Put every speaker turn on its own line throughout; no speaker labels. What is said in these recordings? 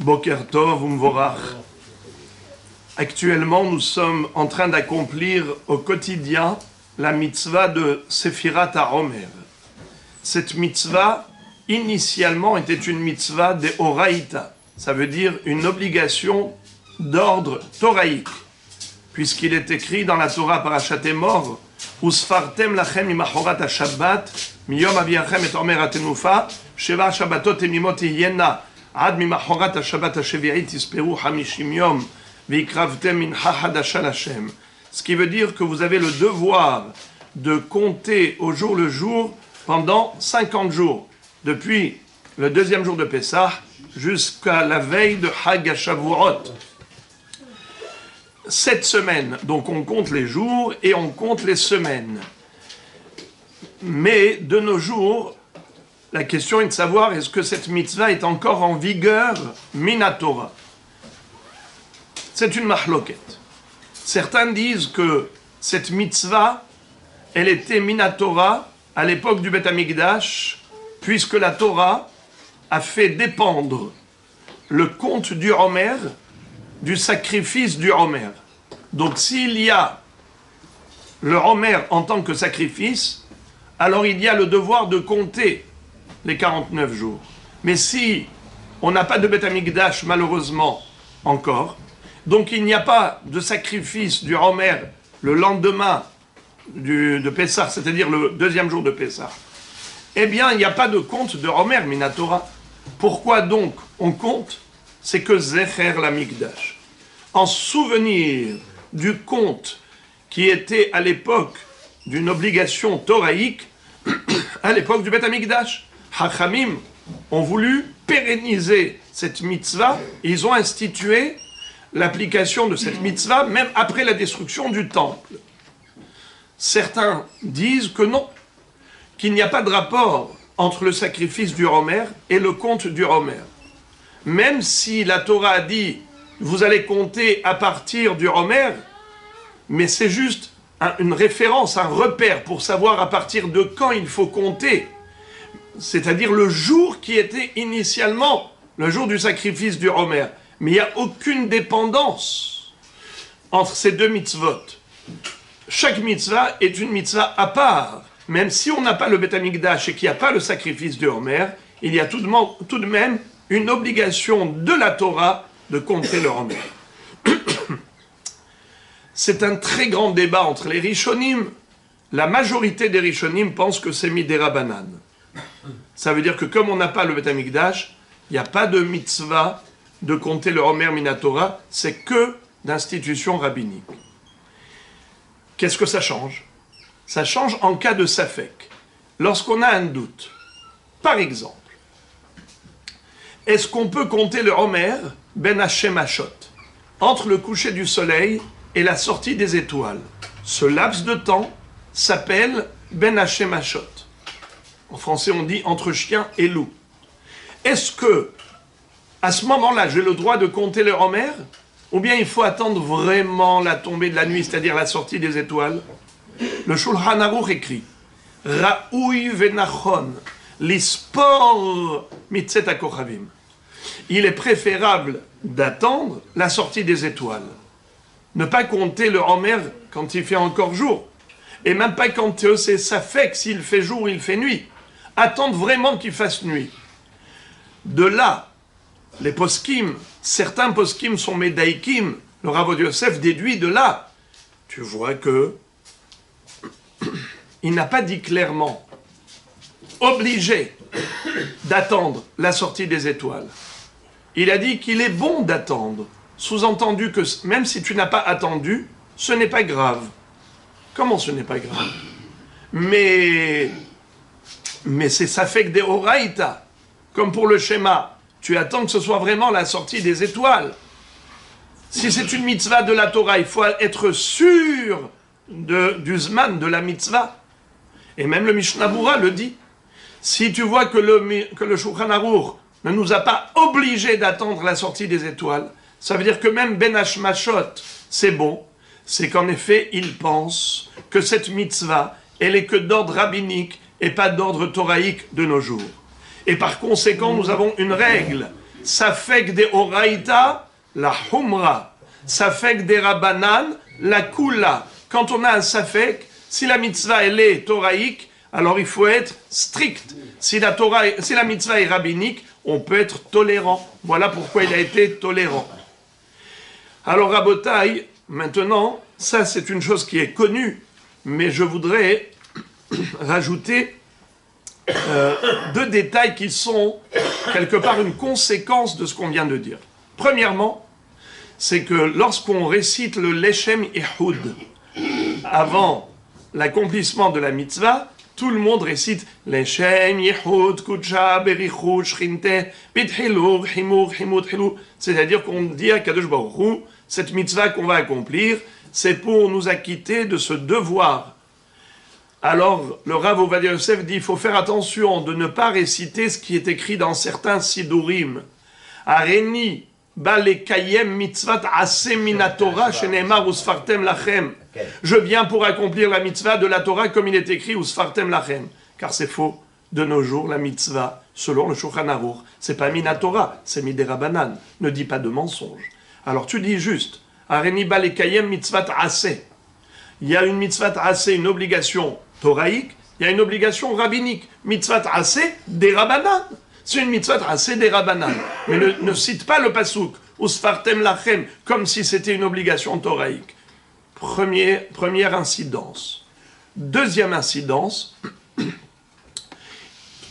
Boker Tov Umvorach. Actuellement, nous sommes en train d'accomplir au quotidien la mitzvah de Sephirat HaOmer. Cette mitzvah, initialement, était une mitzvah de Oraïta. Ça veut dire une obligation d'ordre toraïque. Puisqu'il est écrit dans la Torah Parashat Emor, Usfartem lachem imachorat ha-shabbat, miyom aviachem et omer atenufa, sheva shabbatot emimot yena, ad mimachorat ha-shabbat ha-shevi'it isperu hamishim yom, veikravtem mincha hadasha l'Hashem. Ce qui veut dire que vous avez le devoir de compter au jour le jour pendant 50 jours, depuis le deuxième jour de Pessah jusqu'à la veille de Hag HaShavuot. 7 semaines, donc on compte les jours et on compte les semaines. Mais de nos jours, la question est de savoir est-ce que cette mitzvah est encore en vigueur minatora. C'est une mahloket. Certains disent que cette mitzvah, elle était minatora à l'époque du Beth Amikdash, puisque la Torah a fait dépendre le compte du Homer du sacrifice du Homer. Donc s'il y a le Homer en tant que sacrifice, alors il y a le devoir de compter les 49 jours. Mais si on n'a pas de Beth Amikdash, malheureusement, encore, donc il n'y a pas de sacrifice du Homer le lendemain de Pessah, c'est-à-dire le deuxième jour de Pessah, eh bien il n'y a pas de compte de Homer Minatora. Pourquoi donc on compte? C'est que Zecher la Mikdash, en souvenir du compte qui était à l'époque d'une obligation toraïque, à l'époque du Beth Amikdash. Hachamim ont voulu pérenniser cette mitzvah, et ils ont institué l'application de cette mitzvah même après la destruction du temple. Certains disent que non, qu'il n'y a pas de rapport entre le sacrifice du Homer et le compte du Homer. Même si la Torah a dit vous allez compter à partir du Homer, mais c'est juste une référence, un repère pour savoir à partir de quand il faut compter, c'est-à-dire le jour qui était initialement le jour du sacrifice du Homer. Mais il n'y a aucune dépendance entre ces deux mitzvot. Chaque mitzvah est une mitzvah à part. Même si on n'a pas le Beth Amikdash et qu'il n'y a pas le sacrifice du Homer, il y a tout de même une obligation de la Torah de compter le Homer. C'est un très grand débat entre les Rishonim. La majorité des Rishonim pensent que c'est Midera Banan. Ça veut dire que comme on n'a pas le Beth Amikdash, il n'y a pas de mitzvah de compter le Homer Minatora, c'est que d'institution rabbinique. Qu'est-ce que ça change? Ça change en cas de safek. Lorsqu'on a un doute, par exemple, est-ce qu'on peut compter le Homer ben Hashem Hashot entre le coucher du soleil et la sortie des étoiles? Ce laps de temps s'appelle ben Hashem Hashot. En français, on dit entre chien et loup. Est-ce que à ce moment-là, j'ai le droit de compter le Homer, ou bien il faut attendre vraiment la tombée de la nuit, c'est-à-dire la sortie des étoiles? Le Shulchan Aruch écrit Ra'ui venachon lispor mitzet hakochavim. Il est préférable d'attendre la sortie des étoiles. Ne pas compter le Homer quand il fait encore jour, et même pas quand c'est safek s'il fait jour ou il fait nuit. Attendre vraiment qu'il fasse nuit. De là, les poskim, certains poskim sont médaïkim, le Rav Yosef déduit de là. Tu vois que il n'a pas dit clairement obligé d'attendre la sortie des étoiles. Il a dit qu'il est bon d'attendre. Sous-entendu que même si tu n'as pas attendu, ce n'est pas grave. Comment ce n'est pas grave? Mais c'est safek de oraïta, comme pour le schéma. Tu attends que ce soit vraiment la sortie des étoiles. Si c'est une mitzvah de la Torah, il faut être sûr du zman de la mitzvah. Et même le Mishnah Bura le dit. Si tu vois que le Shulchan Aruch ne nous a pas obligés d'attendre la sortie des étoiles, ça veut dire que même Ben Hashmashot, c'est bon. C'est qu'en effet, il pense que cette mitzvah, elle est que d'ordre rabbinique et pas d'ordre toraïque de nos jours. Et par conséquent, nous avons une règle Safek de Oraïta, la Humra. Safek de Rabanan, la Kula. Quand on a un Safek, si la mitzvah elle est toraïque, alors il faut être strict. Si la mitzvah est rabbinique, on peut être tolérant. Voilà pourquoi il a été tolérant. Alors Rabotai, maintenant, ça c'est une chose qui est connue, mais je voudrais rajouter deux détails qui sont quelque part une conséquence de ce qu'on vient de dire. Premièrement, c'est que lorsqu'on récite le Leshem Ehud avant l'accomplissement de la mitzvah, tout le monde récite Leshem Ehud Kudsha Berichut Shrinte Bithilur Himur Himut Hilur. C'est-à-dire qu'on dit à Kadosh Baruch Hu, cette mitzvah qu'on va accomplir, c'est pour nous acquitter de ce devoir. Alors, le Rav Ovadia Yosef dit, il faut faire attention de ne pas réciter ce qui est écrit dans certains sidurim. Areni balekayem mitzvat ase minatora shenemar usfartem lachem. Je viens pour accomplir la mitzvah de la Torah comme il est écrit usfartem lachem. Car c'est faux. De nos jours, la mitzvah, selon le Shulchan Aruch, c'est pas minatora, c'est miderabanan. Ne dis pas de mensonge. Alors tu dis juste, Areni balekayem mitzvat ase. Il y a une mitzvat ase, une obligation toraïque, il y a une obligation rabbinique. Mitzvat ase des rabanan. C'est une mitzvat ase des rabanan. Mais ne cite pas le pasouk, usfartem lachem, comme si c'était une obligation toraïque. Première incidence. Deuxième incidence,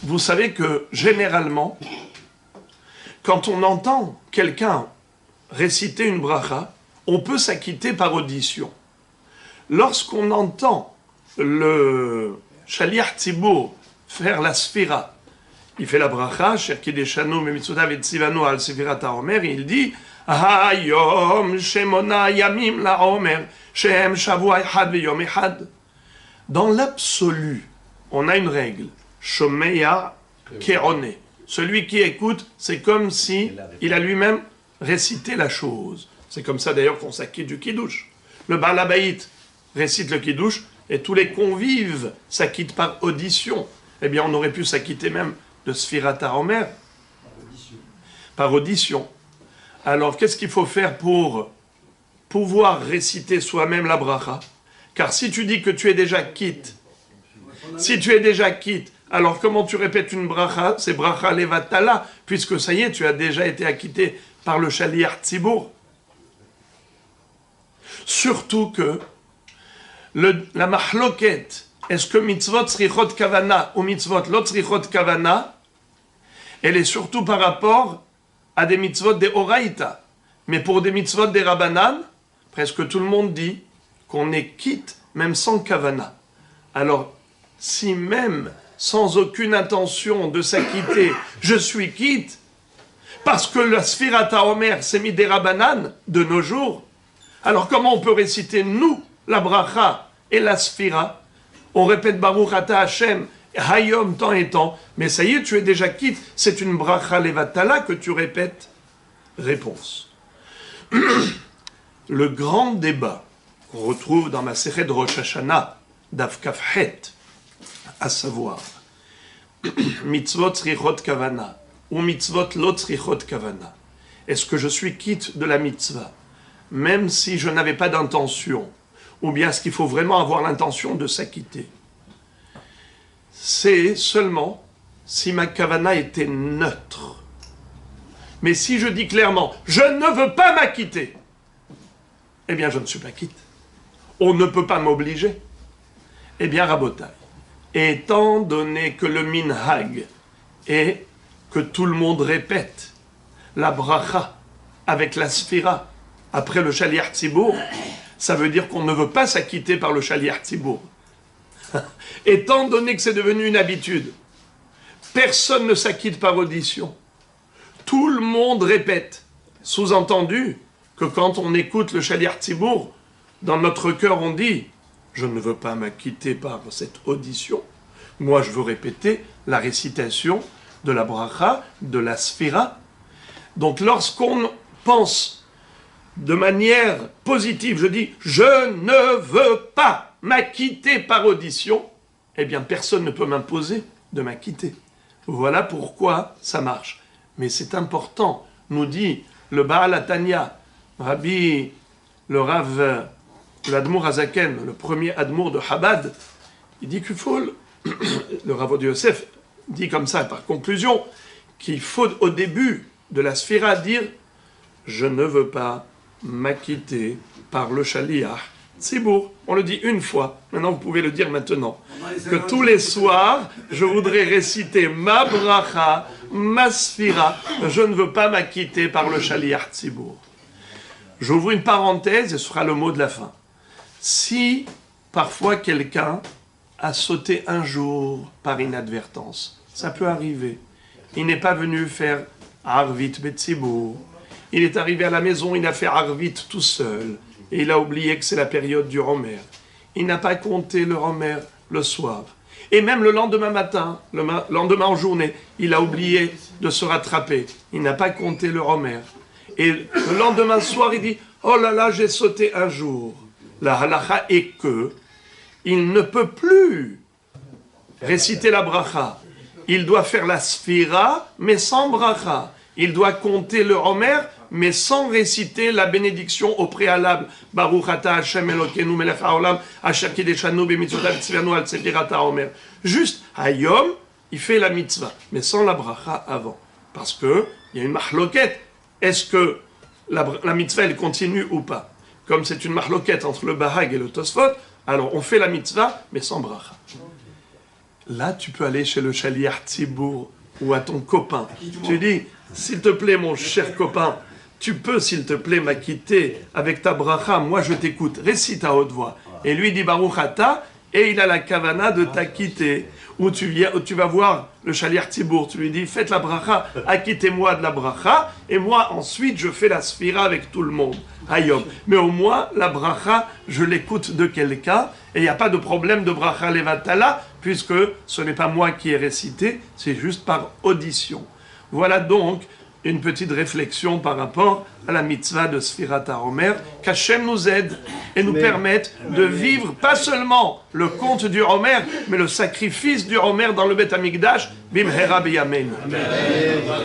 vous savez que généralement, quand on entend quelqu'un réciter une bracha, on peut s'acquitter par audition. Lorsqu'on entend le Shaliach Tzibur faire la sphira, il fait la bracha, Sherkideshanu Memitzvotav et Tzivanu al Sefirat HaOmer, et il dit Hayom Shemona Yamim la Omer Shem Shavua Echad Veyom Echad. Dans l'absolu, on a une règle, Shomeya Keone. Celui qui écoute, c'est comme si il a lui-même récité la chose. C'est comme ça d'ailleurs qu'on s'acquitte du Kiddush. Le Baal HaBayit récite le Kiddush et tous les convives s'acquittent par audition. Eh bien, on aurait pu s'acquitter même de Sfirat HaOmer par audition. Alors, qu'est-ce qu'il faut faire pour pouvoir réciter soi-même la bracha? Car si tu dis que tu es déjà quitte, alors comment tu répètes une bracha? C'est bracha levatala, puisque ça y est, tu as déjà été acquitté par le Shaliach Tzibur. Surtout que la mahloket, est-ce que mitzvot srichot kavana ou mitzvot lot srichot kavana, elle est surtout par rapport à des mitzvot des oraïta. Mais pour des mitzvot des rabanan, presque tout le monde dit qu'on est quitte même sans kavana. Alors, si même sans aucune intention de s'acquitter, je suis quitte, parce que la Sfirat HaOmer s'est mis des rabanan de nos jours, alors comment on peut réciter, nous, la bracha et la Sfira? On répète Baruch Ata Hashem, Hayom, temps et temps, mais ça y est, tu es déjà quitte, c'est une bracha levatala que tu répètes. Réponse. Le grand débat qu'on retrouve dans ma Sechet de Rosh Hashanah, Daf Kafhet, à savoir, mitzvot srichot kavana, ou mitzvot lot srichot kavana. Est-ce que je suis quitte de la mitzvah, même si je n'avais pas d'intention, ou bien est-ce qu'il faut vraiment avoir l'intention de s'acquitter? C'est seulement si ma kavana était neutre. Mais si je dis clairement, je ne veux pas m'acquitter, eh bien je ne suis pas quitte. On ne peut pas m'obliger. Eh bien, Rabotai, étant donné que le minhag est que tout le monde répète la bracha avec la sphira après le Shaliach Tzibur, ça veut dire qu'on ne veut pas s'acquitter par le Shaliach Tzibur. Étant donné que c'est devenu une habitude, personne ne s'acquitte par audition. Tout le monde répète. Sous-entendu que quand on écoute le Shaliach Tzibur, dans notre cœur on dit « Je ne veux pas m'acquitter par cette audition. Moi je veux répéter la récitation de la bracha, de la sphira. » Donc lorsqu'on pense de manière positive, je dis « Je ne veux pas m'acquitter par audition », eh bien personne ne peut m'imposer de m'acquitter. Voilà pourquoi ça marche. Mais c'est important, nous dit le Baal Atania, Rabbi, le Rav, l'Admour Azaken, le premier Admour de Chabad, il dit qu'il faut, le Rav de Yosef dit comme ça par conclusion, qu'il faut au début de la sphira dire « Je ne veux pas m'acquitter par le Shaliach Tzibour ». On le dit une fois, maintenant vous pouvez le dire maintenant. Que tous les soirs, je voudrais réciter ma bracha, ma sphira, je ne veux pas m'acquitter par le Shaliach Tzibour. J'ouvre une parenthèse et ce sera le mot de la fin. Si parfois quelqu'un a sauté un jour par inadvertance, ça peut arriver. Il n'est pas venu faire Arvit Betzibur. Il est arrivé à la maison, il a fait Arvit tout seul. Et il a oublié que c'est la période du Romer. Il n'a pas compté le Romer le soir. Et même le lendemain matin, le lendemain en journée, il a oublié de se rattraper. Il n'a pas compté le Romer. Et le lendemain soir, il dit « Oh là là, j'ai sauté un jour ». La halakha est que il ne peut plus réciter la bracha. Il doit faire la sphira, mais sans bracha. Il doit compter le Romer, mais sans réciter la bénédiction au préalable. Baruch ata Hashem Elokeinu melech haolam, asher kideshanu b'mitzvotav tzivanu al sefirata Romer. Juste, Hayom, il fait la mitzvah, mais sans la bracha avant. Parce que il y a une mahloket. Est-ce que la mitzvah, elle continue ou pas? Comme c'est une mahloket entre le Bahag et le Tosfot, alors on fait la mitzvah, mais sans bracha. Là, tu peux aller chez le Shaliach Tzibour ou à ton copain. Tu dis, s'il te plaît, mon cher copain, tu peux, s'il te plaît, m'acquitter avec ta bracha, moi je t'écoute, récite à haute voix. Et lui dit Baruch Ata, et il a la kavana de t'acquitter. Ou tu vas voir le Shaliach Tzibour, tu lui dis, faites la bracha, acquittez-moi de la bracha, et moi ensuite je fais la sphira avec tout le monde. Hayom. Mais au moins, la bracha, je l'écoute de quelqu'un, et il n'y a pas de problème de bracha levatala, puisque ce n'est pas moi qui ai récité, c'est juste par audition. Voilà donc une petite réflexion par rapport à la mitzvah de Sfirat HaOmer, qu'Hachem nous aide et nous permette de vivre pas seulement le conte du Homer, mais le sacrifice du Homer dans le Beth Amikdash, bimhera biyameinu.